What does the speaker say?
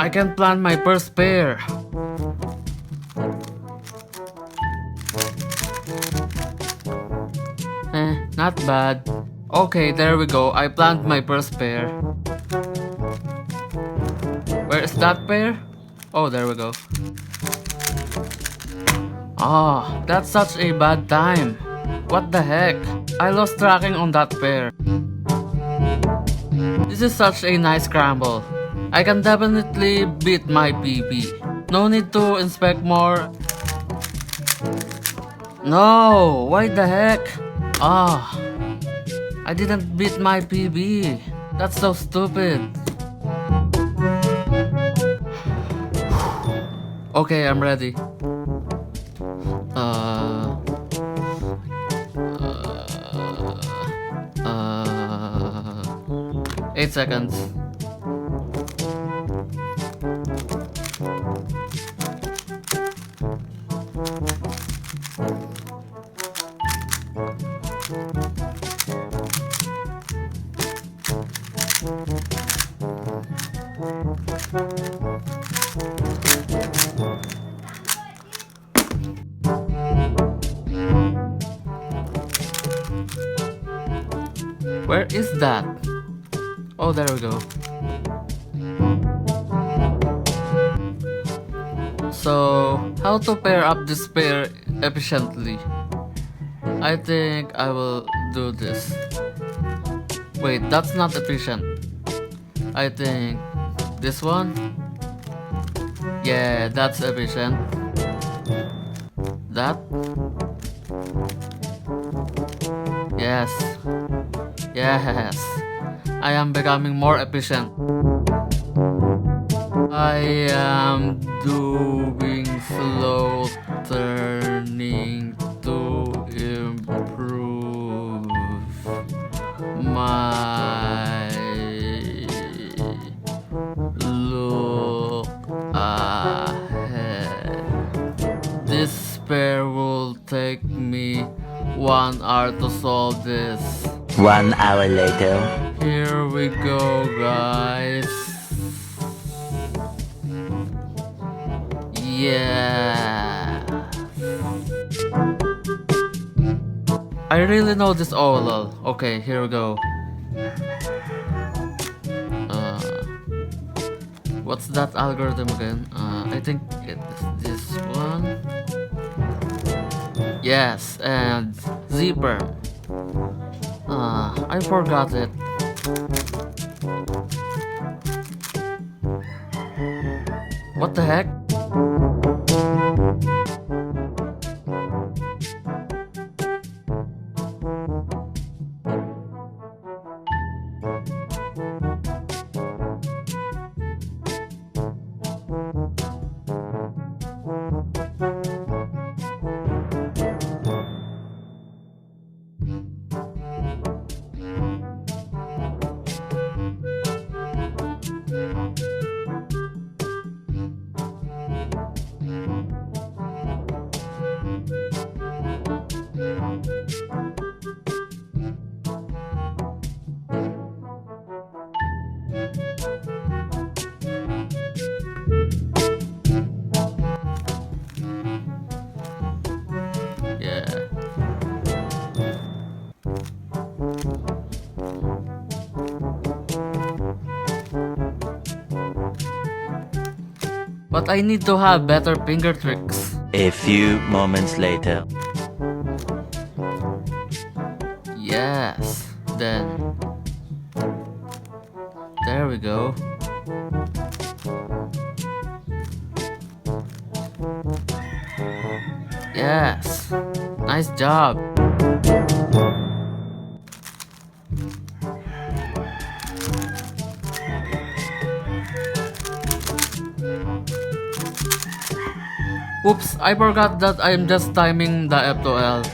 I can plant my first pair. Not bad. Okay, there we go. I plant my first pair. Where is that pair? Oh, there we go. Ah, that's such a bad time. What the heck? I lost tracking on that pair. This is such a nice scramble. I can definitely beat my PB. No need to inspect more. No, why the heck? Ah, I didn't beat my PB. That's so stupid. Okay, I'm ready. 8 seconds. Where is that? Oh, there we go. So, how to pair up this pair efficiently? I think I will do this. Wait, that's not efficient. I think this one? Yeah, that's efficient. That? Yes. Yes. I am becoming more efficient. I am doing slow turning to improve my look ahead. This pair will take me 1 hour to solve this. 1 hour later. Here we go, guys. Yeah. I really know this OLL. Okay, here we go. What's that algorithm again? I think it's this one. Yes, and zipper. I forgot it. What the heck? But I need to have better finger tricks. A few moments later. Yes, then. There we go. Yes, nice job. Oops, I forgot that I'm just timing the F to L.